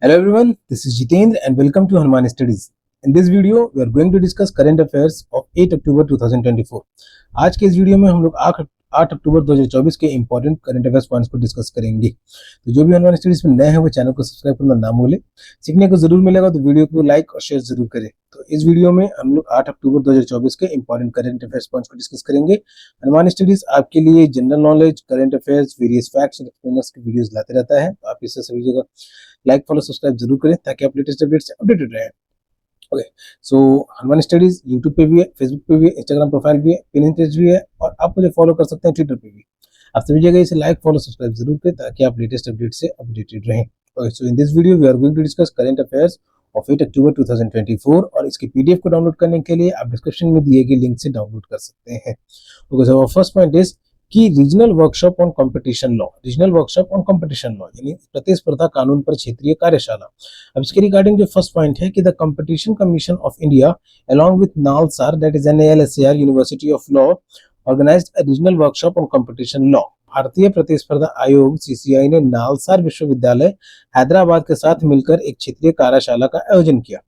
Hello everyone, this is Jitendra and welcome to Hanuman Studies. In this video, we are going to discuss current affairs of 8 October 2024. आज के इस video में हम लोग 8 October 2024 के important current affairs points को discuss करेंगे। तो जो भी हनुमान स्टडीज में नए हैं वो चैनल को सब्सक्राइब करना ना भूलें। सीखने को जरूर मिलेगा तो वीडियो को लाइक और शेयर जरूर करें। तो इस वीडियो में हम लोग 8 अक्टूबर 2024 के इंपॉर्टेंट करंट अफेयर्स पॉइंट्स को डिस्कस करेंगे। हनुमान स्टडीज आपके लिए general knowledge, current affairs, various facts और एक्सप्लेनर्स की वीडियोस लाते रहता है। तो आप इसे सभी जगह लाइक, फॉलो, सब्सक्राइब जरूर करें ताकि आप लेटेस्ट अपडेट से अपडेटेड रहें। ओके, सो हनुमान स्टडीज यूट्यूब पे भी है, फेसबुक पे भी है, इंस्टाग्राम प्रोफाइल भी है, पिनिंटरेस्ट भी है और आप मुझे फॉलो कर सकते हैं ट्विटर पे भी। आप सभी जगह इसे लाइक, फॉलो, सब्सक्राइब जरूर करें ताकि आप लेटेस्ट अपडेट से अपडेटेड रहें। Okay, so in this video we are going to discuss current affairs of 8 October 2024 और इसकी पीडीएफ को डाउनलोड करने के लिए आप डिस्क्रिप्शन में दिए गए लिंक से डाउनलोड कर सकते हैं। Okay, so first point is कि regional workshop on competition law, regional workshop on competition law यानी प्रतिस्पर्धा कानून पर क्षेत्रीय कार्यशाला। अब इसके रिगार्डिंग जो फर्स्ट पॉइंट है कि the competition commission of India along with NALSAR, that is NALSAR University of Law, organized a regional workshop on competition law. भारतीय प्रतिस्पर्धा आयोग सीसीआई ने नालसार विश्वविद्यालय हैदराबाद के साथ मिलकर एक क्षेत्रीय कार्यशाला का आयोजन किया।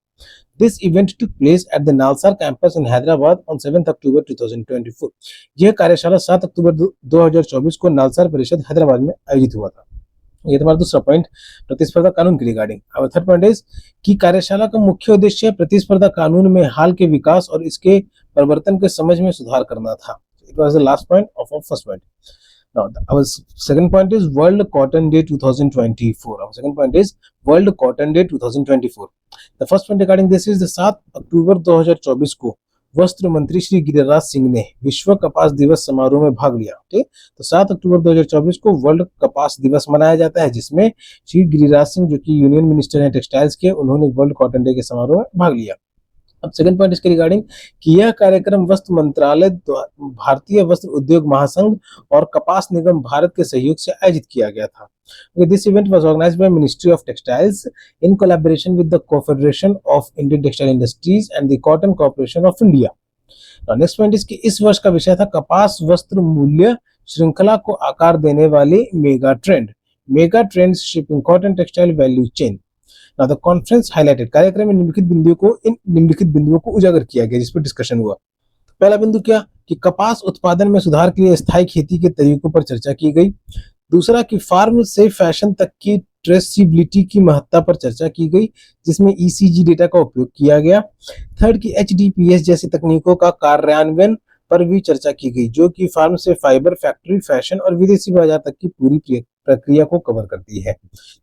This event took place at the Nalsar campus in Hyderabad on 7th October 2024. यह कार्यशाला 7 अक्टूबर 2024 को नालसार परिषद हैदराबाद में आयोजित हुआ था। ये तुम्हारा दूसरा पॉइंट प्रतिस्पर्धा कानून के रिगार्डिंग। अब थर्ड पॉइंट इज कि कार्यशाला का मुख्य उद्देश्य प्रतिस्पर्धा कानून में हाल के विकास और इसके परिवर्तन के समझ में सुधार करना था। It was the last point of our first point. Now, our second point is World Cotton Day 2024. Our second point is World Cotton Day 2024. The first point regarding this is the 7 अक्टूबर 2024 को वस्त्र मंत्री श्री गिरिराज सिंह ने विश्व कपास दिवस समारोह में भाग लिया। ठीक, तो 7 अक्टूबर 2024 को वर्ल्ड कपास दिवस मनाया जाता है जिसमें श्री गिरिराज सिंह जो कि यूनियन मिनिस्टर हैं टेक्सटाइल्स के, उन्होंने वर्ल्ड कॉटन डे के समारोह में भाग लिया। अब सेकंड पॉइंट इसके रिगार्डिंग कि यह कार्यक्रम वस्त्र मंत्रालय, भारतीय वस्त्र उद्योग महासंघ और कपास निगम भारत के सहयोग से आयोजित किया गया था। This event was organized by ministry of textiles in collaboration with the confederation of Indian textile industries and the cotton corporation of India. Next point इसकी इस वर्ष का विषय था कपास वस्त्र मूल्य श्रृंखला को आकार देने वाले mega trends shipping cotton textile value chain. Now, the conference highlighted, कार्यक्रम में निम्नलिखित बिंदुओं को उजागर किया गया जिस पर डिस्कशन हुआ। पहला बिंदु क्या कि कपास उत्पादन में सुधार के लिए स्थायी खेती के तरीकों पर चर्चा की गई। दूसरा कि फार्म से फैशन तक की ट्रेसिबिलिटी की महत्ता पर चर्चा की गई जिसमें ईसीजी डेटा का उपयोग किया गया। थर्ड कि एचडीपीएस जैसी तकनीकों का कार्यान्वयन पर भी चर्चा की गई जो कि फार्म से फाइबर, फैक्ट्री, फैशन और विदेशी बाजार तक की पूरी प्रक्रिया को कवर करती है।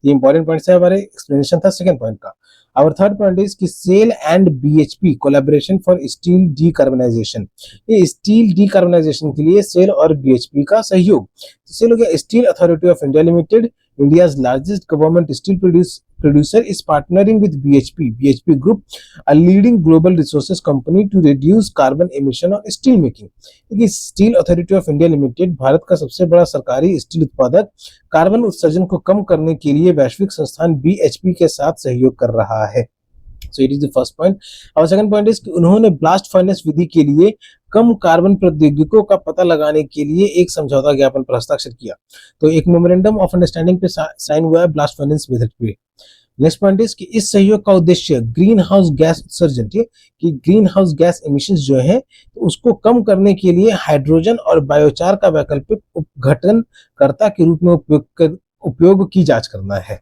ये इंपॉर्टेंट पॉइंट्स है, हमारे एक्सप्लेनेशन था सेकंड पॉइंट का। और थर्ड पॉइंट इज कि SAIL and BHP collaboration for steel decarbonization. ये स्टील डीकार्बनाइजेशन के लिए सेल और बीएचपी का सहयोग। सेल हो गया steel authority of India limited, India's largest government steel producer is partnering with BHP Group, a leading global resources company to reduce carbon emission और steel making। देखिए steel authority of India limited Bharat का सबसे बड़ा सरकारी steel उत्पादक carbon उत्सर्जन को कम करने के लिए वैश्विक संस्थान BHP के साथ सहयोग कर रहा है। So it is the first point. Our second point is कि उन्होंने ब्लास्ट फर्नेस विधि के लिए कम कार्बन प्रौद्योगिकियों का पता लगाने के लिए एक समझौता ज्ञापन पर हस्ताक्षर किया। तो एक मेमोरेंडम ऑफ अंडरस्टैंडिंग पे साइन हुआ है ब्लास्ट फर्नेस मेथड पे। नेक्स्ट पॉइंट इज कि इस सहयोग का उद्देश्य ग्रीन हाउस गैस उत्सर्जन कि ग्रीन हाउस गैस एमिशंस जो है तो उसको कम करने के लिए हाइड्रोजन और बायोचार का वैकल्पिक उपघटनकर्ता के रूप में उपयोग की जांच करना है।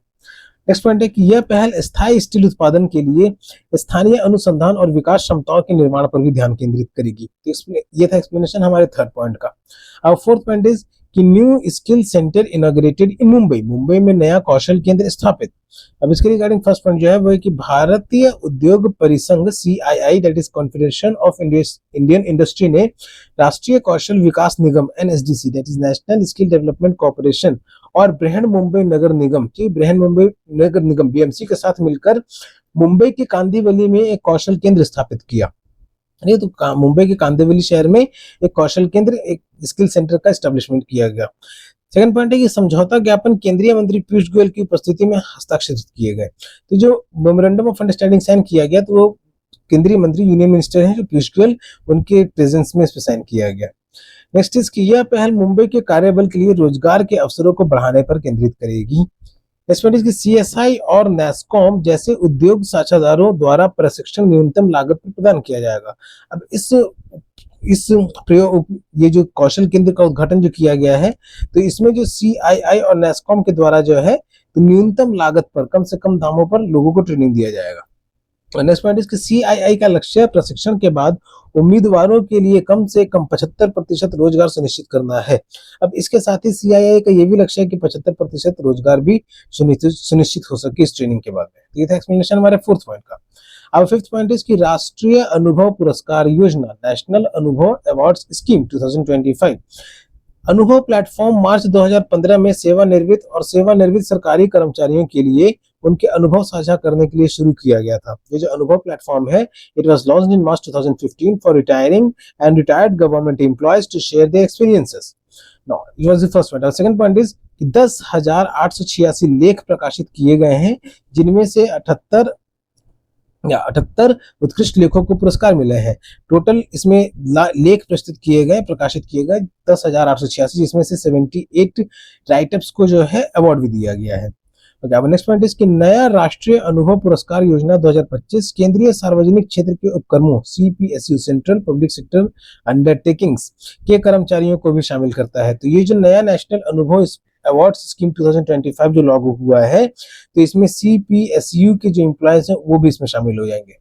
नेक्स्ट पॉइंट है कि यह पहल स्थायी स्टील उत्पादन के लिए स्थानीय अनुसंधान और विकास क्षमताओं के निर्माण पर भी ध्यान केंद्रित करेगी। तो ये था एक्सप्लेनेशन हमारे थर्ड पॉइंट का। अब फोर्थ पॉइंट इज कि न्यू स्किल सेंटर इनॉग्रेटेड इन मुंबई में नया कौशल केंद्र स्थापित। अब इसके रिगार्डिंग फर्स्ट पॉइंट जो है वो है कि भारतीय उद्योग परिसंघ CII that is confederation of Indian industry ने राष्ट्रीय कौशल विकास निगम NSDC that is national skill development corporation और बृहन मुंबई नगर निगम BMC के साथ मिलकर मुंबई के कांदिवली में एक कौशल केंद्र स्थापित किया। नहीं तो मुंबई के कांदिवली शहर में एक कौशल केंद्र, एक स्किल सेंटर का एस्टेब्लिशमेंट किया गया। सेकंड पॉइंट है कि समझौता ज्ञापन केंद्रीय मंत्री पीयूष गोयल की उपस्थिति में हस्ताक्षरित किए गए। तो जो मेमोरेंडम ऑफ अंडरस्टैंडिंग साइन किया गया तो वो केंद्रीय मंत्री यूनियन मिनिस्टर हैं जो पीयूष गोयल, उनके प्रेजेंस में इस पे साइन किया गया। नेक्स्ट इज कि यह पहल मुंबई के कार्यबल के लिए रोजगार के अवसरों को बढ़ाने पर केंद्रित करेगी। नेक्स्ट पॉइंट इसकी सीएसआई और नेस्कॉम जैसे उद्योग साझेदारों द्वारा प्रशिक्षण न्यूनतम लागत पर प्रदान किया जाएगा। अब इस प्रयोग ये जो कौशल केंद्र का उद्घाटन जो किया गया है, तो इसमें जो सीआईआई और नेस्कॉम के द्वारा जो है तो न्यूनतम लागत पर कम से कम दामों पर लोगों को ट्रेनिंग दिया जाएगा। नेक्स्ट पॉइंट इसके सीआईआई का लक्ष्य प्रशिक्षण के बाद उम्मीदवारों के लिए कम से कम 75% रोजगार सुनिश्चित करना है। अब इसके साथ ही सीआईआई का यह भी लक्ष्य है कि 75% रोजगार भी सुनिश्चित हो सके इस ट्रेनिंग के बाद में। तो ये था एक्सप्लेनेशन हमारे फोर्थ पॉइंट का। अब फिफ्थ पॉइंट इसकी राष्ट्रीय अनुभव पुरस्कार योजना नेशनल अनुभव अवार्ड्स स्कीम 2025 अनुभव प्लेटफॉर्म मार्च 2015 में सेवानिवृत्त और सेवानिवृत्त सरकारी कर्मचारियों के लिए उनके अनुभव साझा करने के लिए शुरू किया गया था। ये जो अनुभव प्लेटफॉर्म है, it was launched in March 2015 for retiring and retired government employees to share their experiences. Now it was the first point. Second point is 10,886 लेख प्रकाशित किए गए हैं, जिनमें से 78 उत्कृष्ट लेखों को पुरस्कार मिले हैं। टोटल इसमें लेख प्रस्तुत किए गए, प्रकाशित किए गए 10,886, जिसमें से 78 राइटअप्स को जो है अवार्ड भी दिया गया है। अब नेक्स्ट पॉइंट इसकी नया राष्ट्रीय अनुभव पुरस्कार योजना 2025 केंद्रीय सार्वजनिक क्षेत्र के उपक्रमों CPSU central public sector undertakings के कर्मचारियों को भी शामिल करता है। तो ये जो नया नेशनल अनुभव अवार्ड स्कीम 2025 जो लागू हुआ है, तो इसमें सीपीएसयू के जो एम्प्लॉयज हैं वो भी इसमें शामिल हो जाएंगे।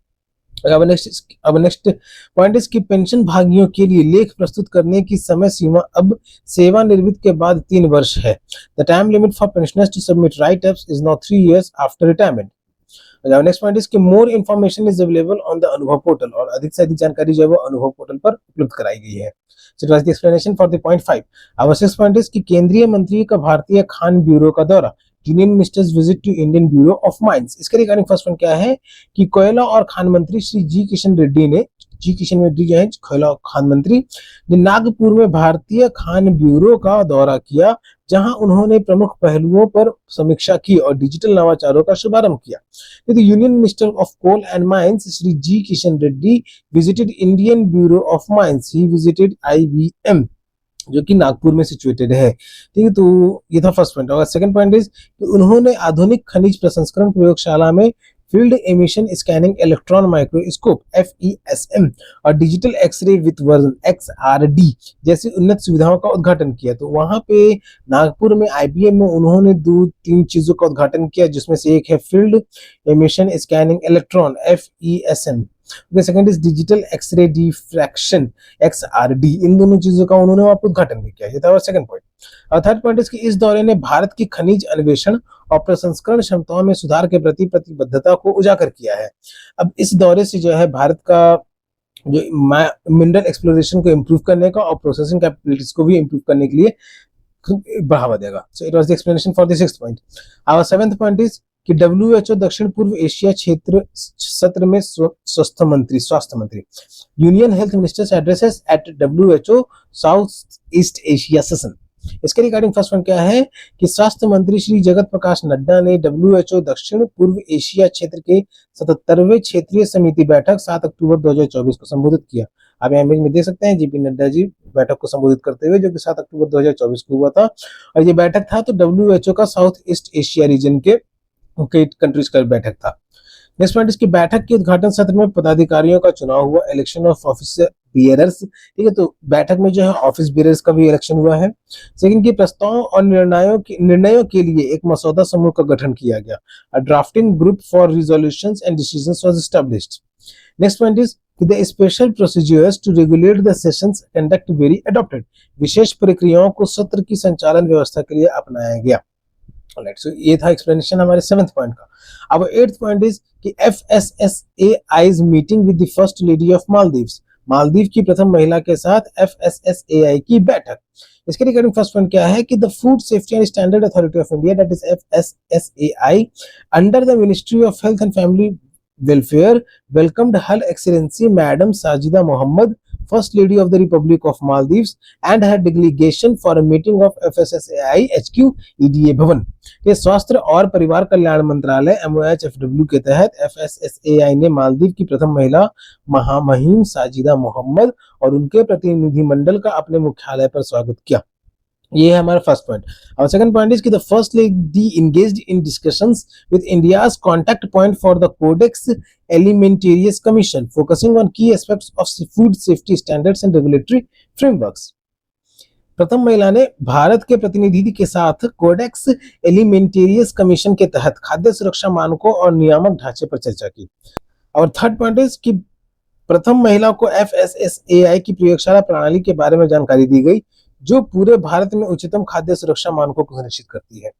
अब नेक्स्ट पॉइंट इसकी पेंशन भागियों के लिए लेख प्रस्तुत करने की समय सीमा अब सेवानिवृत्त के बाद 3 वर्ष है। The time limit for pensioners to submit write ups is now 3 years after retirement. Next point इसके more information is available on the Anubhav portal, और अधिक से अधिक जानकारी जो है वो अनुभव पोर्टल पर उपलब्ध कराई गई है। So it was the explanation for the point 5. Our sixth point is कि केंद्रीय मंत्री का भारतीय खान ब्यूरो का दौरा, union ministers visit to Indian bureau of mines. इसके रिगार्डिंग फर्स्ट पॉइंट क्या है कि कोयला और खान मंत्री श्री जी किशन रेड्डी जो है कोयला और खान मंत्री ने नागपुर में भारतीय खान ब्यूरो का दौरा किया, जहां उन्होंने प्रमुख पहलुओं पर समीक्षा की और डिजिटल नवाचारों का शुभारंभ किया। The Union Minister of Coal and Mines, Shri G. Kishan Reddy, visited Indian Bureau of Mines. He visited IBM, जो कि नागपुर में सिचुएटेड है। ठीक है, तो ये था फर्स्ट पॉइंट। और सेकंड पॉइंट इज कि उन्होंने आधुनिक खनिज प्रसंस्करण प्रयोगशाला में field emission scanning electron microscope FESM और digital x-ray with version XRD जैसी उन्नत सुविधाओं का उद्घाटन किया। तो वहां पे नागपुर में IBM में उन्होंने 2-3 चीजों का उद्घाटन किया, जिसमें से एक है field emission scanning electron FESM, second is digital x-ray diffraction XRD। इन दोनों चीजों का उन्होंने वहां पर उद्घाटन भी किया। ये था सेकंड पॉइंट। और थर्ड पॉइंट इसकी इस दौरे ने भारत की खनिज अन्वेषण और प्रसंस्करण क्षमताओं में सुधार के प्रति प्रतिबद्धता को उजागर किया है। अब इस दौरे से जो है भारत का जो मिनरल एक्सप्लोरेशन को इम्प्रूव करने का और प्रोसेसिंग कैपेबिलिटीज को भी इम्प्रूव करने के लिए बढ़ावा देगा। So it was the explanation for the sixth point. Our seventh point is कि WHO दक्षिण पूर्व एशिया क्षेत्र सत्र में स्वास्थ्य मंत्री union health ministers addresses at WHO south east Asia session. इसके रिगार्डिंग फर्स्ट पॉइंट क्या है कि स्वास्थ्य मंत्री श्री जगत प्रकाश नड्डा ने WHO दक्षिण पूर्व एशिया क्षेत्र के 77वें क्षेत्रीय समिति बैठक 7 अक्टूबर 2024 को संबोधित किया। आप यहाँ इमेज में देख सकते हैं JP नड्डा जी बैठक को संबोधित करते हुए, जो कि 7 अक्टूबर 2024 को हुआ था। और ये बैठक था तो WHO का साउथ ईस्ट एशिया रीजन के कंट्रीज का बैठक था। नेक्स्ट पॉइंट इसकी बैठक के उद्घाटन सत्र में पदाधिकारियों का चुनाव हुआ, इलेक्शन ऑफ ऑफिस बियरर्स। ठीक है, तो बैठक में जो है ऑफिस बियरर्स का भी इलेक्शन हुआ है। सेकंड की प्रस्तावों और निर्णयों के लिए एक मसौदा समूह का गठन किया गया। A drafting group for resolutions and decisions was established. Next point is the special procedures to regulate the sessions conduct were adopted. विशेष प्रक्रियाओं को सत्र की संचालन व्यवस्था के लिए अपनाया गया। So, ये था एक्सप्लेनेशन हमारे 7th पॉइंट का। अब 8th पॉइंट इज कि FSSAI's meeting with the first lady of Maldives. Maldives की प्रथम महिला के साथ FSSAI की बैठक। इसके रिगार्डिंग फर्स्ट पॉइंट क्या है कि the food safety and standard authority of India, that is FSSAI, under the ministry of health and family welfare, welcomed her excellency madam Sajida Mohamed, First Lady of the Republic of Maldives, and her delegation for a meeting of FSSAI HQ EDA भवन। ये स्वास्थ्य और परिवार कल्याण मंत्रालय MOHFW के तहत FSSAI ने मालदीव की प्रथम महिला महामहिम साजिदा मोहम्मद और उनके प्रतिनिधिमंडल का अपने मुख्यालय पर स्वागत किया। ये है हमारा फर्स्ट पॉइंट। और सेकंड पॉइंट इज कि the first lady engaged in discussions with India's contact point for the Codex Alimentarius Commission focusing on key aspects of food safety standards and regulatory frameworks. प्रथम महिला ने भारत के प्रतिनिधि के साथ codex Alimentarius commission के तहत खाद्य सुरक्षा मानकों और नियामक ढांचे पर चर्चा की। और थर्ड पॉइंट इज कि प्रथम महिला को FSSAI की प्रयोगशाला प्रणाली के बारे में जानकारी दी गई, जो पूरे भारत में उच्चतम खाद्य सुरक्षा मानकों को सुनिश्चित करती है।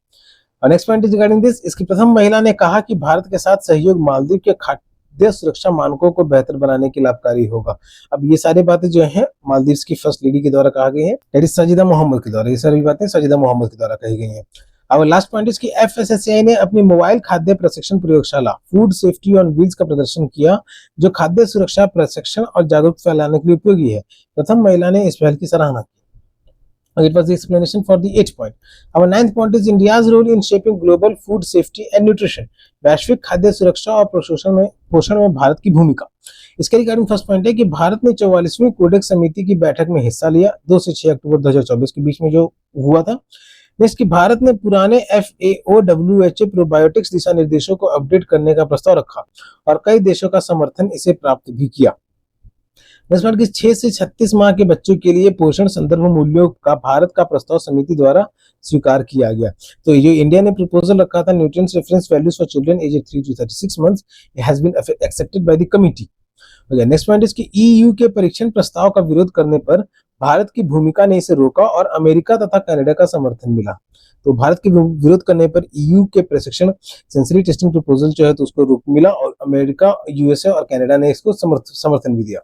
और next point is regarding this, इसकी प्रथम महिला ने कहा कि भारत के साथ सहयोग मालदीव के खाद्य सुरक्षा मानकों को बेहतर बनाने के लाभकारी होगा। अब ये सारी बातें जो हैं मालदीव की फर्स्ट लेडी के द्वारा कहा गई है, दैट इज साजिदा मोहम्मद के द्वारा। ये सारी बातें साजिदा मोहम्मद के द्वारा कही गई हैं। अब लास्ट पॉइंट इज कि FSSAI ने अपनी मोबाइल खाद्य प्रशिक्षण प्रयोगशाला फूड सेफ्टी ऑन व्हील्स का प्रदर्शन किया, जो खाद्य सुरक्षा प्रशिक्षण और जागरूकता फैलाने के लिए उपयोगी है। प्रथम महिला ने इस पहल की सराहना की। It was the explanation for the 8th point. Our 9th point is India's role in shaping global food safety and nutrition. वैश्विक खाद्य सुरक्षा और पोषण में भारत की भूमिका। इसके रिगार्डिंग फर्स्ट पॉइंट है कि भारत ने 44वीं कोडेक्स समिति की बैठक में हिस्सा लिया 2 से 6 अक्टूबर 2024 के बीच में जो हुआ था। नेक्स्ट कि भारत ने पुराने FAO WHO प्रोबायोटिक्स दिशा निर्देशों को अपडेट करने का प्रस्ताव रखा और कई देशों का समर्थन इसे प्राप्त भी किया। नेक्स्ट पॉइंट कि 6 से 36 माह के बच्चों के लिए पोषण संदर्भ मूल्यों का भारत का प्रस्ताव समिति द्वारा स्वीकार किया गया। तो जो इंडिया ने प्रपोजल रखा था nutrients reference values for children age 3 to 36 months, it has been accepted by the committee. Next point is कि EU के परीक्षण प्रस्ताव का विरोध करने पर भारत की भूमिका ने इसे रोका और अमेरिका तथा कनाडा का समर्थन मिला। तो भारत के विरोध करने पर EU के प्रशिक्षण सेंसरी टेस्टिंग प्रपोजल जो है तो उसको रोक मिला और अमेरिका, USA और कनाडा ने इसको समर्थन भी दिया।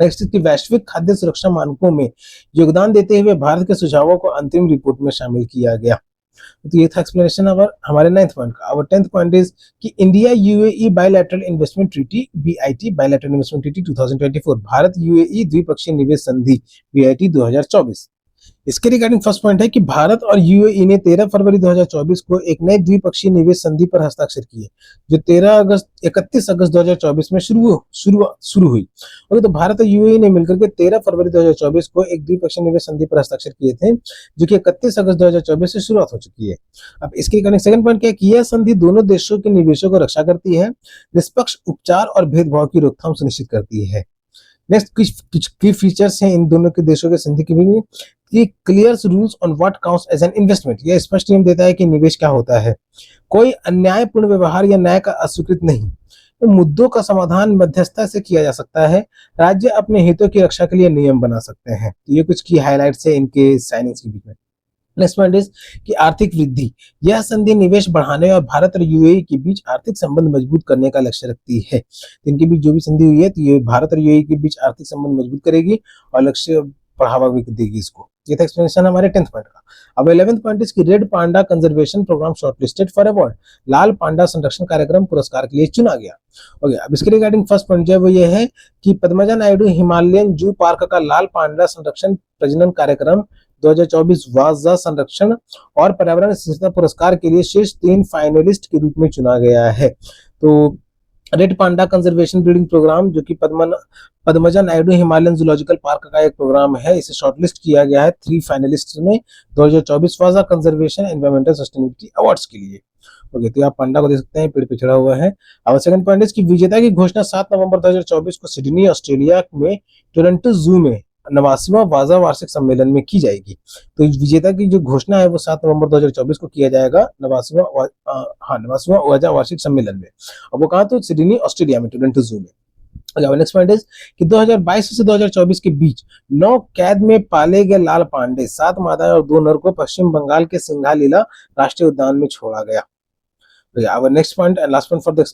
नेक्स्ट की वैश्विक खाद्य सुरक्षा मानकों में योगदान देते हुए भारत के सुझावों को अंतिम रिपोर्ट में शामिल किया गया। तो ये था एक्सप्लेनेशन हमारे 9th पॉइंट का। और 10th पॉइंट इज कि India UAE bilateral investment treaty BIT bilateral investment treaty 2024 Bharat UAE द्विपक्षीय निवेश संधि BIT 2024। इसके रिगार्डिंग फर्स्ट पॉइंट है कि भारत और UAE ने 13 फरवरी 2024 को एक नए द्विपक्षीय निवेश संधि पर हस्ताक्षर किए, जो 31 अगस्त 2024 में शुरू हुई। ओके, तो भारत और UAE ने मिलकर के 13 फरवरी 2024 को एक द्विपक्षीय निवेश संधि पर हस्ताक्षर किए थे, जो कि 31 अगस्त 2024 से शुरुआत हो चुकी है। अब इसके रिगार्डिंग सेकंड पॉइंट क्या है कि यह संधि दोनों देशों के निवेशों को रक्षा करती है, निष्पक्ष उपचार और भेदभाव की रोकथाम सुनिश्चित करती है। नेक्स्ट कुछ की फीचर्स हैं इन दोनों के देशों के संधि के भी कि clear rules on what counts as an investment, यह स्पष्ट नियम देता है कि निवेश क्या होता है। कोई अन्यायपूर्ण व्यवहार या न्याय का अस्वीकृत नहीं। तो मुद्दों का समाधान मध्यस्थता से किया जा सकता है। राज्य अपने हितों की रक्षा के लिए नियम बना सकते हैं। तो ये कुछ की हाइलाइट्स है इनके साइनिंग्स के बीच में। नेक्स्ट पॉइंट इज कि आर्थिक वृद्धि, यह संधि निवेश बढ़ाने और भारत और UAE के बीच आर्थिक संबंध मजबूत करने का लक्ष्य रखती है। इनके बीच जो भी संधि हुई है तो ये भारत और UAE के बीच आर्थिक संबंध मजबूत करेगी और लक्ष्य बढ़ावा भी देगी इसको। ये था एक्सप्लेनेशन हमारे 10th पॉइंट का। अब 11th पॉइंट इज कि red panda conservation program shortlisted for award, लाल पांडा संरक्षण कार्यक्रम पुरस्कार के लिए चुना गया। ओके, अब इसके रिगार्डिंग फर्स्ट पॉइंट जो है वो ये है कि Padmaja Naidu Himalayan zoo park का लाल पांडा संरक्षण प्रजनन कार्यक्रम 2024 वाजा संरक्षण और पर्यावरण स्थिरता पुरस्कार के लिए शीर्ष 3 फाइनलिस्ट के रूप में चुना गया है। तो red panda conservation breeding program जो कि Padmaja Naidu Himalayan zoological park का एक प्रोग्राम है, इसे शॉर्टलिस्ट किया गया है 3 फाइनलिस्ट में 2024 वाजा कंजर्वेशन एनवायरमेंटल सस्टेनेबिलिटी अवार्ड्स के लिए। ओके, तो आप पांडा को देख सकते हैं, पेड़ पे चढ़ा हुआ है। अब सेकंड पॉइंट इज कि विजेता की घोषणा 7 नवंबर 2024 को सिडनी ऑस्ट्रेलिया में टोरंटो जू में 89वां वाजा वार्षिक सम्मेलन में की जाएगी। तो विजेता की जो घोषणा है वो 7 नवंबर 2024 को किया जाएगा 89वां वाजा वार्षिक सम्मेलन में। अब वो कहा तो सिडनी ऑस्ट्रेलिया में टोरंटो जू में। नेक्स्ट पॉइंट इज कि 2022 से 2024 के बीच 9 कैद में पाले गए लाल पांडे, 7 मादाएं और 2 नर को पश्चिम बंगाल के सिंघालीला राष्ट्रीय उद्यान में छोड़ा गया। Our next point and last point for the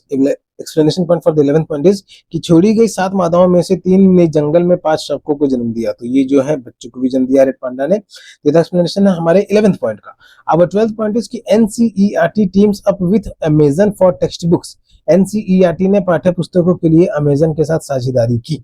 explanation point for the 11th point is कि छोड़ी गई 7 मादाओं में से 3 ने जंगल में 5 शावकों को जन्म दिया। तो ये जो है बच्चों को भी जन्म दिया रेड पांडा ने। ये था एक्सप्लेनेशन है हमारे 11th पॉइंट का। Our 12th point is कि NCERT teams up with Amazon for textbooks। NCERT ने पाठ्य पुस्तकों के लिए अमेजन के साथ साझेदारी की।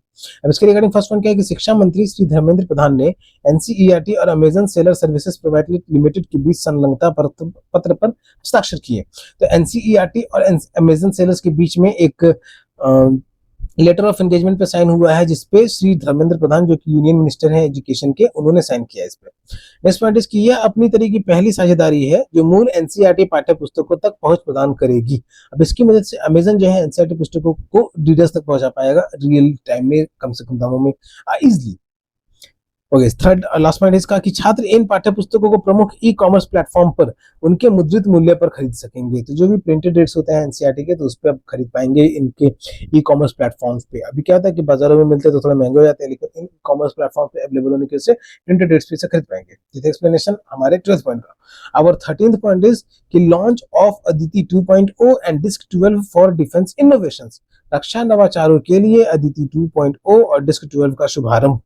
अब इसके रिगार्डिंग फर्स्ट पॉइंट क्या है कि शिक्षा मंत्री श्री धर्मेंद्र प्रधान ने NCERT और Amazon seller services private limited के बीच संलग्नता पत्र पर हस्ताक्षर किए। तो NCERT और अमेजन सेलर्स के बीच में एक लेटर ऑफ एंगेजमेंट पे साइन हुआ है, जिसपे श्री धर्मेंद्र प्रधान जो कि यूनियन मिनिस्टर हैं एजुकेशन के, उन्होंने साइन किया इस पे। नेक्स्ट पॉइंट इसकी, यह अपनी तरह की पहली साझेदारी है जो मूल एनसीईआरटी पाठ्य पुस्तकों तक पहुंच प्रदान करेगी। अब इसकी मदद से अमेजन जो है एनसीईआरटी पुस्तकों को रीडर्स तक पहुंचा पाएगा रियल टाइम में, कम से कम दामों में, easily. Okay, third last point इसका कि छात्र इन पाठ्य पुस्तकों को प्रमुख ई कॉमर्स प्लेटफॉर्म पर उनके मुद्रित मूल्य पर खरीद सकेंगे। तो जो भी प्रिंटेड रेट्स होते हैं एनसीईआरटी के, तो उस पर आप खरीद पाएंगे इनके ई कॉमर्स प्लेटफॉर्म्स पे। अभी क्या होता है कि बाजारों में मिलते हैं तो थोड़ा महंगे हो जाते हैं, लेकिन इन कॉमर्स प्लेटफॉर्म पे अवेलेबल होने की वजह से प्रिंटेड रेट्स पे से खरीद पाएंगे। ये एक्सप्लेनेशन हमारे 12th पॉइंट का। और 13th पॉइंट इज कि launch of Aditi 2.0 and DISC 12 for defence innovations. रक्षा नवाचारों के लिए अदिति 2.0 और डिस्क 12 का शुभारंभ।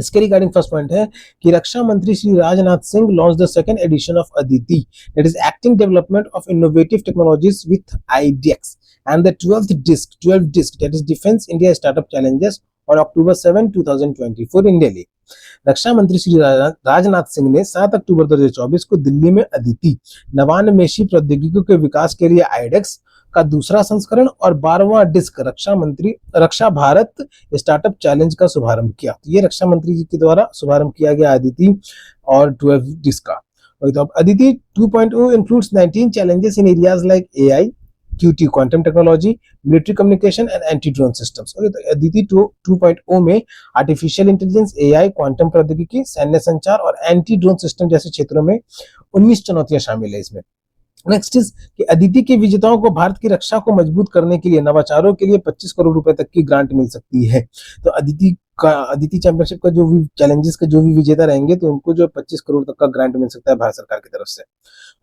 इसके रिगार्डिंग फर्स्ट पॉइंट है कि रक्षा मंत्री Shri Rajnath Singh launch the second edition of ADITI, that is acting development of innovative technologies with iDEX and the 12 DISC that is defence India startup challenges on October 7, 2024 इन दिल्ली। रक्षा मंत्री श्री राजनाथ सिंह ने 7 अक्टूबर 2024 को दिल्ली में अदिति नवान्मेषी प्रौद्योगिकियों के विकास के लिए आईडेक्स का दूसरा संस्करण और 12वां डिस्क रक्षा भारत स्टार्टअप चैलेंज का शुभारंभ किया। तो ये रक्षा मंत्री जी के द्वारा शुभारंभ किया गया अदिति और 12 डिस्क का। तो Aditi 2.0 includes 19 challenges in areas like AI, QT quantum technology, military communication and anti drone systems. तो अदिति 2.0 में आर्टिफिशियल इंटेलिजेंस, एआई, क्वांटम प्रौद्योगिकी, सैन्य संचार और एंटी ड्रोन सिस्टम जैसे क्षेत्रों में 19 चुनौतियां शामिल है इसमें। नेक्स्ट इज कि अदिति के विजेताओं को भारत की रक्षा को मजबूत करने के लिए नवाचारों के लिए 25 करोड़ रुपए तक की ग्रांट मिल सकती है। तो अदिति चैंपियनशिप का जो भी चैलेंजेस का जो भी विजेता रहेंगे तो उनको जो 25 करोड़ तक का ग्रांट मिल सकता है भारत सरकार की तरफ से।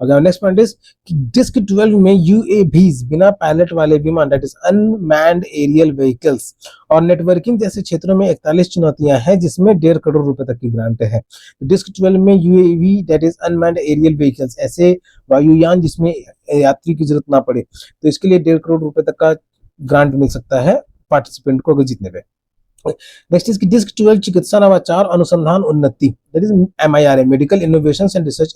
अगर नेक्स्ट पॉइंट इज कि डिस्क 12 में यूएवीज बिना पायलट वाले विमान, that is unmanned aerial vehicles और नेटवर्किंग जैसे क्षेत्रों में 41 चुनौतियां हैं, जिसमें 1.5 करोड़ रुपए तक की ग्रांट है। डिस्क 12 में UAV that is unmanned aerial vehicles, ऐसे वायुयान जिसमें यात्री की जरूरत ना पड़े, तो इसके लिए 1.5 करोड़ रुपए तक का ग्रांट मिल सकता है पार्टिसिपेंट को अगर जीतने पे। नेक्स्ट इसकी डिस्क 12 चिकित्सा नवाचार अनुसंधान उन्नति, that is MIRA, medical innovations and research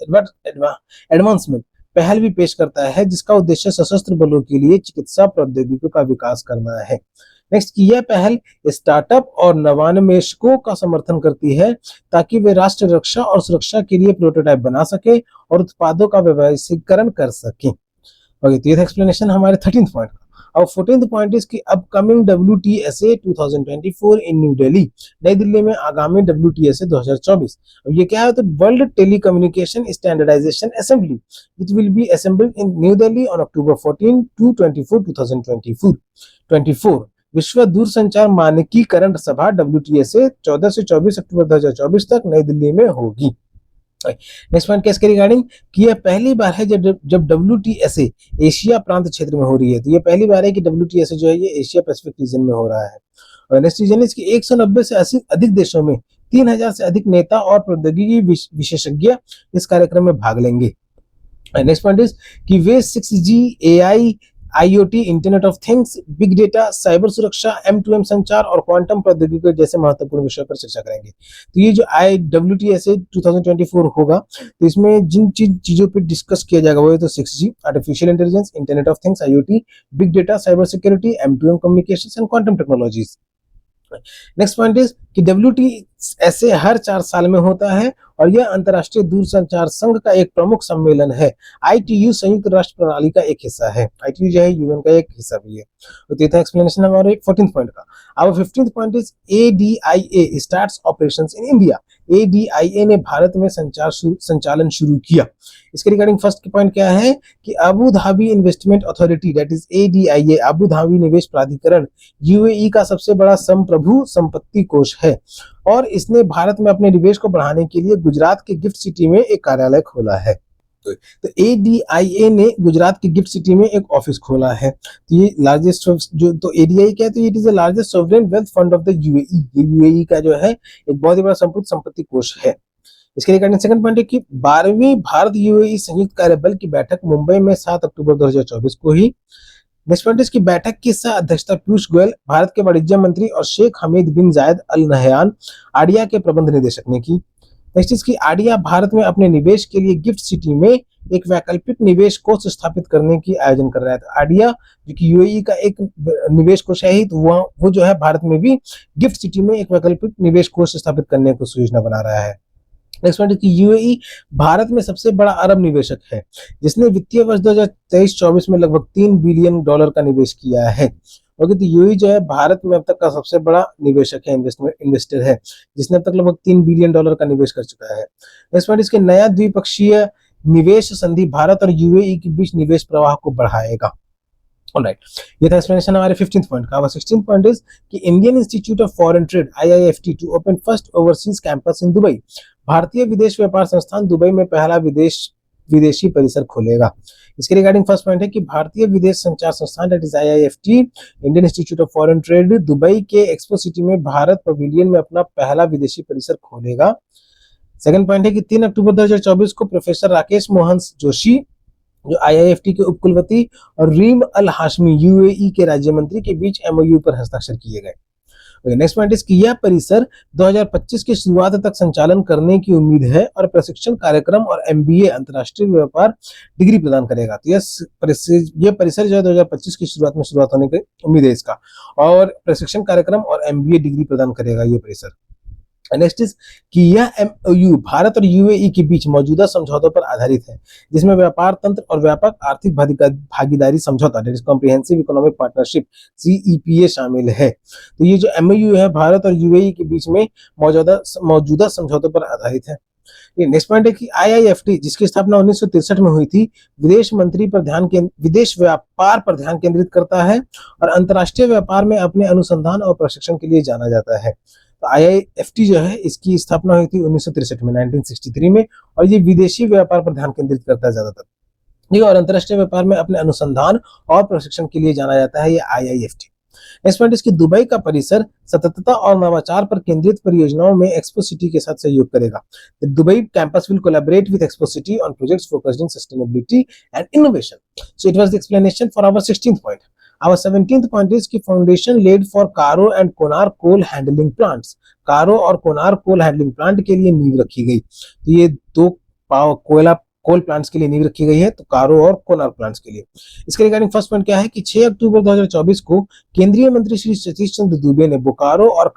advancement पहल भी पेश करता है, जिसका उद्देश्य सशस्त्र बलों के लिए चिकित्सा प्रौद्योगिकियों का विकास करना है। नेक्स्ट की यह पहल स्टार्टअप और नवान्मेषकों का समर्थन करती है ताकि वे राष्ट्र रक्षा और सुरक्षा के लिए प्रोटोटाइप बना सके और उत्पादों का व्यवसायीकरण कर सके। ओके, तो ये था एक्सप्लेनेशन हमारे 13th पॉइंट का। अब 14th पॉइंट इज कि अपकमिंग WTSA 2024 इन न्यू दिल्ली, नई दिल्ली में आगामी WTSA 2024। अब ये क्या है, तो world telecommunication standardization assembly, it will be assembled in new Delhi on October 14 to 24, 2024। विश्व दूरसंचार मानकीकरण सभा WTSA 14 से 24 अक्टूबर 2024 तक नई दिल्ली में होगी। नेक्स्ट पॉइंट किसके रिगार्डिंग कि यह पहली बार है जब WTSA एशिया प्रांत क्षेत्र में हो रही है। तो ये पहली बार है कि WTSA जो है ये एशिया पैसिफिक रीजन में हो रहा है। और नेक्स्ट रीजन इसकी 190 से अधिक देशों में 3000 से अधिक नेता और प्रौद्योगिकी विशेषज्ञ इस कार्यक्रम में भाग लेंगे। नेक्स्ट पॉइंट इज कि वे 6G, AI, IoT, internet of things, big data, cyber सुरक्षा, M2M संचार और क्वांटम प्रौद्योगिकी जैसे महत्वपूर्ण विषयों पर चर्चा करेंगे। तो ये जो WTSA 2024 होगा, तो इसमें जिन चीजों पे डिस्कस किया जाएगा वो है तो 6G, artificial intelligence, internet of things, IoT, big data, cyber security, M2M communication and quantum technologies. Next point is कि WTSA हर 4 साल में होता है और यह अंतर्राष्ट्रीय दूरसंचार संघ का एक प्रमुख सम्मेलन है। ITU संयुक्त राष्ट्र प्रणाली का एक हिस्सा है। ITU जो है यूएन का एक हिस्सा भी है। तो ये था एक्सप्लेनेशन हमारे 14th पॉइंट का। अब 15th point is ADIA starts operations in India. ADIA ने भारत में संचालन शुरू किया। इसके रिगार्डिंग फर्स्ट पॉइंट क्या है कि Abu Dhabi investment authority, that is ADIA, Abu Dhabi निवेश प्राधिकरण UAE का सबसे बड़ा संप्रभु संपत्ति कोष है और इसने भारत में अपने निवेश को बढ़ाने के लिए गुजरात के गिफ्ट सिटी में एक कार्यालय खोला है। तो ADIA ने गुजरात की गिफ्ट सिटी में एक ऑफिस खोला है। तो ये लार्जेस्ट जो तो ADIA क्या है, तो it is the largest sovereign wealth fund of the UAE। ये UAE का जो है एक बहुत ही बड़ा संपत्ति कोष है। इसके रिगार्डिंग सेकंड पॉइंट है कि 12वीं भारत UAE संयुक्त कार्यबल की बैठक मुंबई में 7 अक्टूबर 2024 को ही। नेक्स्ट पॉइंट की बैठक की सह अध्यक्षता पीयूष गोयल, भारत के वाणिज्य मंत्री, और शेख हमीद बिन जायद अल नहयान, आडिया के प्रबंध निदेशक ने की। नेक्स्ट इसकी आडिया भारत में अपने निवेश के लिए गिफ्ट सिटी में एक वैकल्पिक निवेश कोष स्थापित करने की आयोजन कर रहा है। तो आइडिया जो कि यूएई का एक निवेश कोष है, तो वो जो है भारत में भी गिफ्ट सिटी में एक वैकल्पिक निवेश कोष स्थापित करने को योजना बना रहा है। नेक्स्ट पॉइंट कि यूएई भारत में सबसे बड़ा अरब निवेशक है, जिसने वित्तीय वर्ष 2023-24 में लगभग $3 बिलियन का निवेश किया है। ओके, तो यूएई जो है भारत में अब तक का सबसे बड़ा निवेशक है, इन्वेस्टर है, जिसने अब तक लगभग $3 बिलियन का निवेश कर चुका है। नेक्स्ट पॉइंट, इसके नया द्विपक्षीय निवेश संधि भारत और यूएई के बीच निवेश प्रवाह को बढ़ाएगा। ऑलराइट, ये था एक्सप्लेनेशन हमारे 15th पॉइंट का। 16th पॉइंट इज कि Indian institute of foreign trade IIFT to open first overseas campus in Dubai. भारतीय विदेश व्यापार संस्थान दुबई में पहला विदेशी परिसर खोलेगा। इसके रिगार्डिंग फर्स्ट पॉइंट है कि भारतीय विदेश संचार संस्थान that is IIFT Indian institute of foreign trade Dubai के एक्सपो सिटी में भारत पवेलियन में अपना पहला विदेशी परिसर खोलेगा। सेकंड पॉइंट है कि 3 अक्टूबर 2024 को प्रोफेसर राकेश मोहन जोशी जो IIFT के उपकुलपति और रीम अल हाशमी यूएई के राज्य मंत्री के बीच MOU पर हस्ताक्षर किए गए। नेक्स्ट पॉइंट इज कि यह परिसर 2025 की शुरुआत तक संचालन करने की उम्मीद है और प्रशिक्षण कार्यक्रम और MBA अंतर्राष्ट्रीय व्यापार डिग्री प्रदान करेगा। तो यह परिसर जो है 2025 की शुरुआत होने की उम्मीद है इसका, और प्रशिक्षण कार्यक्रम और MBA डिग्री प्रदान करेगा ये परिसर। नेक्स्ट इज कि यह MOU भारत और यूएई के बीच मौजूदा समझौतों पर आधारित है, जिसमें व्यापार तंत्र और व्यापक आर्थिक भागीदारी समझौता that is comprehensive economic partnership CEPA शामिल है। तो ये जो MOU है भारत और यूएई के बीच में मौजूदा समझौतों पर आधारित है। नेक्स्ट पॉइंट है कि IIFT जिसकी स्थापना 1963 में हुई थी, विदेश व्यापार पर ध्यान केंद्रित करता है और अंतर्राष्ट्रीय व्यापार में अपने अनुसंधान और प्रशिक्षण के लिए जाना जाता है। तो IIFT जो है इसकी स्थापना हुई थी 1963 में 1963 में, और ये विदेशी व्यापार पर ध्यान केंद्रित करता है ज्यादातर, ठीक है, और अंतर्राष्ट्रीय व्यापार में अपने अनुसंधान और प्रशिक्षण के लिए जाना जाता है ये IIFT। नेक्स्ट पॉइंट इसकी दुबई का परिसर सततता और नवाचार पर केंद्रित परियोजनाओं में एक्सपो सिटी के साथ सहयोग करेगा। Dubai campus will collaborate with expo city on projects focused in sustainability and innovation. So it was the explanation for our 16th point. Our 17th point is कि foundation laid for Karo and Konar coal handling plants. Karo और Konar coal handling plant के लिए नींव रखी गई। तो ये दो कोल प्लांट्स के लिए नींव रखी गई है, तो कारो और कोनार प्लांट्स के लिए। इसके रिगार्डिंग फर्स्ट पॉइंट क्या है कि 6 अक्टूबर 2024 को केंद्रीय मंत्री श्री सतीश चंद्र दुबे ने बोकारो और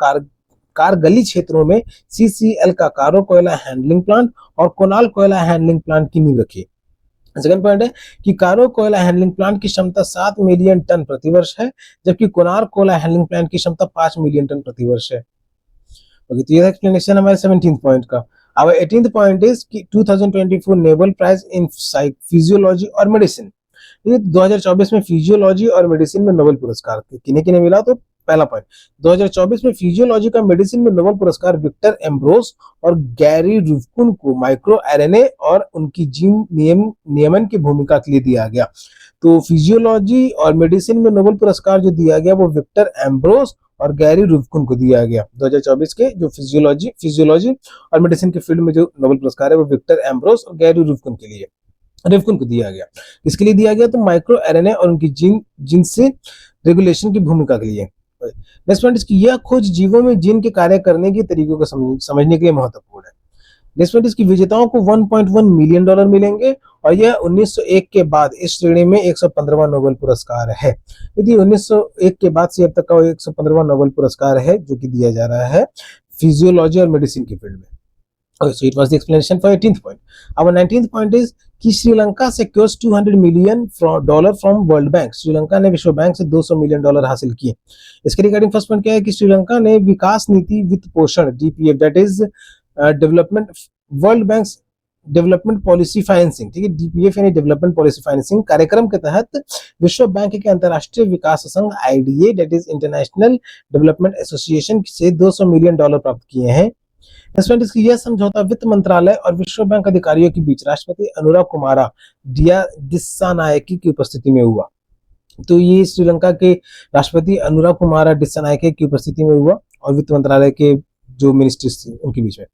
कारगली क्षेत्रों में CCL का कारो कोयला हैंडलिंग प्लांट और कोनाल कोयला हैंडलिंग प्लांट की नींव रखी। सेकंड पॉइंट है कि कारो कोयला हैंडलिंग प्लांट की क्षमता 7 मिलियन टन प्रतिवर्ष है, जबकि कोनार कोयला हैंडलिंग प्लांट की क्षमता 5 मिलियन टन प्रतिवर्ष है। ओके, तो ये एक्सप्लेनेशन हमारे 17th पॉइंट का। अब 18th पॉइंट इज कि 2024 नोबेल प्राइज इन फिजियोलॉजी और मेडिसिन। 2024 में फिजियोलॉजी और मेडिसिन में नोबेल पुरस्कार किन्हें मिला, तो पहला पॉइंट 2024 में फिजियोलॉजी का मेडिसिन में नोबेल पुरस्कार विक्टर एम्ब्रोस और गैरी रुफ्कुन को माइक्रो RNA और उनकी जीन नियमन की भूमिका के लिए दिया गया। तो फिजियोलॉजी और मेडिसिन में नोबेल पुरस्कार जो दिया गया वो विक्टर एम्ब्रोस और गैरी रुफ्कुन को दिया गया। 2024 के जो फिजियोलॉजी और मेडिसिन के फील्ड में जो नोबेल पुरस्कार है वो विक्टर एम्ब्रोस और गैरी रुफ्कुन को दिया गया। किसके लिए दिया गया, तो माइक्रो RNA और उनकी जीन से रेगुलेशन की भूमिका के लिए। नेक्स्ट पॉइंट इसकी यह खोज जीवों में जीन के कार्य करने के तरीकों को समझने के लिए महत्वपूर्ण है। नेक्स्ट पॉइंट इसकी विजेताओं को $1.1 मिलियन मिलेंगे और यह 1901 के बाद इस श्रेणी में 115वां नोबेल पुरस्कार है। यदि 1901 के बाद से अब तक का 115वां नोबेल पुरस्कार है जो कि दिया जा रहा है फिजियोलॉजी और मेडिसिन के फील्ड में। Okay, so it was the explanation for 18th point. Our 19th point is कि Sri Lanka secures $200 million from World Bank। Sri Lanka ने विश्व बैंक से $200 मिलियन हासिल किए। इसके रिगार्डिंग फर्स्ट पॉइंट क्या है कि श्रीलंका ने विकास नीति वित्त पोषण DPF that is development world bank development policy financing, ठीक है, DPF यानी डेवलपमेंट पॉलिसी फाइनेंसिंग कार्यक्रम के तहत विश्व बैंक के अंतर्राष्ट्रीय विकास संघ IDA that is international development association से $200 मिलियन प्राप्त किए हैं। यह समझौता वित्त मंत्रालय और विश्व बैंक अधिकारियों के बीच राष्ट्रपति अनुरा कुमारा दिस्सानायके की उपस्थिति में हुआ। तो ये श्रीलंका के राष्ट्रपति अनुरा कुमारा दिस्सानायके की उपस्थिति में हुआ और वित्त मंत्रालय के जो मिनिस्ट्रीज थे उनके बीच में।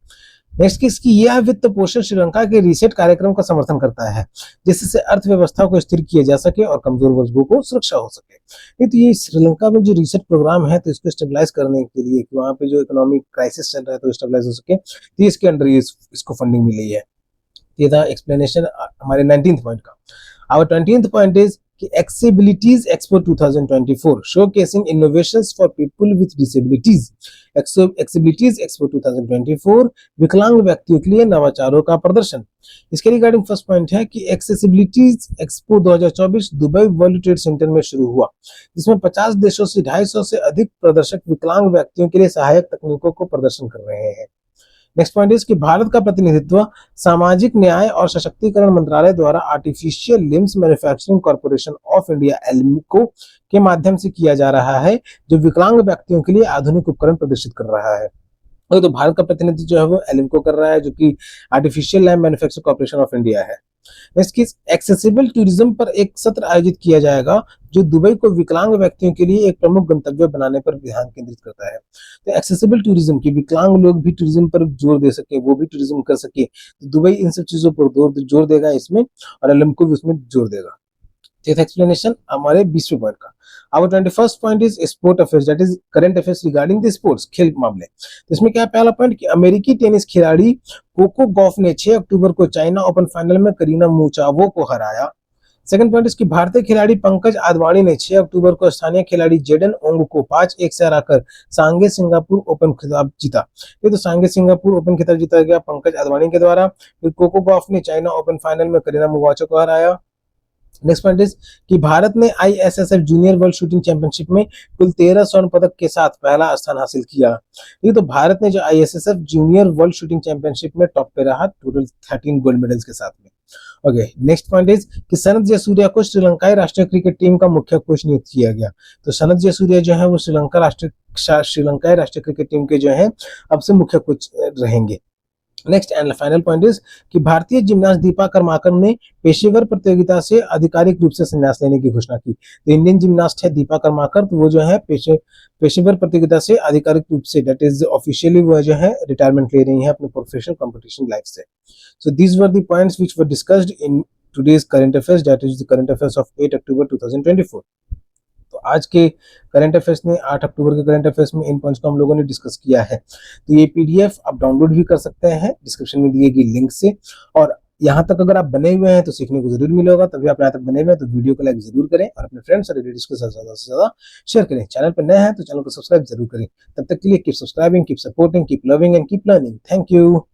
नेक्स्ट किसकी यह वित्त पोषण श्रीलंका के रीसेट कार्यक्रम का समर्थन करता है, जिससे अर्थव्यवस्था को स्थिर किया जा सके और कमजोर वर्गों को सुरक्षा हो सके। नहीं तो ये श्रीलंका में जो रीसेट प्रोग्राम है तो इसको स्टेबलाइज करने के लिए कि वहां पे जो इकोनॉमिक क्राइसिस चल रहा है तो स्टेबलाइज हो सके, तो इसके अंडर इसको फंडिंग मिली है। ये था एक्सप्लेनेशन हमारे 19th पॉइंट का। आवर 20th पॉइंट इज कि accessibilities expo 2024 showcasing innovations for people with disabilities. Accessibilities expo 2024 विकलांग व्यक्तियों के लिए नवाचारों का प्रदर्शन। इसके रिगार्डिंग फर्स्ट पॉइंट है कि accessibilities expo 2024 Dubai world trade centre में शुरू हुआ, जिसमें 50 देशों से 250 से अधिक प्रदर्शक विकलांग व्यक्तियों के लिए सहायक तकनीकों को प्रदर्शन कर रहे हैं। नेक्स्ट पॉइंट इज कि भारत का प्रतिनिधित्व सामाजिक न्याय और सशक्तिकरण मंत्रालय द्वारा artificial limbs manufacturing corporation of India ALIMCO के माध्यम से किया जा रहा है, जो विकलांग व्यक्तियों के लिए आधुनिक उपकरण प्रदर्शित कर रहा है। तो भारत का प्रतिनिधित्व जो है वो एल्मिको कर रहा है, जो कि artificial limbs manufacturing corporation of India है। इसकी एक्सेसिबल टूरिज्म पर एक सत्र आयोजित किया जाएगा, जो दुबई को विकलांग व्यक्तियों के लिए एक प्रमुख गंतव्य बनाने पर ध्यान केंद्रित करता है। तो एक्सेसिबल टूरिज्म की विकलांग लोग भी टूरिज्म पर जोर दे सके, वो भी टूरिज्म कर सके, तो दुबई इन सब चीजों पर जोर देगा इसमें, और एल्मिको भी उसमें जोर देगा। एक्सप्लेनेशन हमारे 20वें पॉइंट का। Our 21st point is sport affairs, that is current affairs regarding the sports, खेल मामले। तो इसमें क्या पहला पॉइंट कि अमेरिकी टेनिस खिलाड़ी कोको गॉफ ने 6 अक्टूबर को चाइना ओपन फाइनल में करीना मुचावो को हराया। सेकंड पॉइंट इसकी भारतीय खिलाड़ी पंकज आडवाणी ने 6 अक्टूबर को स्थानीय खिलाड़ी जेडन ओंग को 5-1 से हराकर सांगे सिंगापुर ओपन खिताब जीता। ये तो सांगे सिंगापुर ओपन खिताब जीता गया पंकज आडवाणी के द्वारा। फिर कोको गॉफ ने चाइना ओपन फाइनल में करीना मुचावो को हराया। नेक्स्ट पॉइंट इज कि भारत ने ISSF junior world shooting championship में कुल 13 स्वर्ण पदक के साथ पहला स्थान हासिल किया। ये तो भारत ने जो ISSF junior world shooting championship में टॉप पे रहा, टोटल 13 गोल्ड मेडल्स के साथ में। ओके, नेक्स्ट पॉइंट इज कि सनत जयसूर्या को श्रीलंकाई राष्ट्रीय क्रिकेट टीम का मुख्य कोच नियुक्त किया गया। तो सनत जयसूर्या जो है वो श्रीलंकाई राष्ट्रीय क्रिकेट टीम के जो है अब से मुख्य कोच रहेंगे। Next and final point is कि भारतीय जिम्नास्ट दीपा कर्माकर ने पेशेवर प्रतियोगिता से आधिकारिक रूप से संन्यास लेने की घोषणा की। तो इंडियन जिम्नास्ट है दीपा कर्माकर, तो वो जो है पेशेवर प्रतियोगिता से आधिकारिक रूप से, दैट इज ऑफिशियली वो जो है रिटायरमेंट ले रही है अपने प्रोफेशनल कंपटीशन लाइफ से। So these were the points which were discussed in today's current affairs, that is the current affairs of 8 October 2024। तो आज के करंट अफेयर्स में 8 अक्टूबर के करंट अफेयर्स में इन पॉइंट्स को हम लोगों ने डिस्कस किया है। तो ये पीडीएफ आप डाउनलोड भी कर सकते हैं डिस्क्रिप्शन में दिए गई लिंक से। और यहाँ तक अगर आप बने हुए हैं तो सीखने को जरूर मिलेगा, तभी आप यहाँ तक बने हुए हैं तो वीडियो को लाइक जरूर करें और अपने फ्रेंड्स और रिलेटिव्स के साथ ज्यादा से ज्यादा शेयर करें। चैनल पर नए हैं तो चैनल को सब्सक्राइब जरूर करें। तब तक के लिए keep subscribing, keep supporting, keep loving and keep learning. Thank you.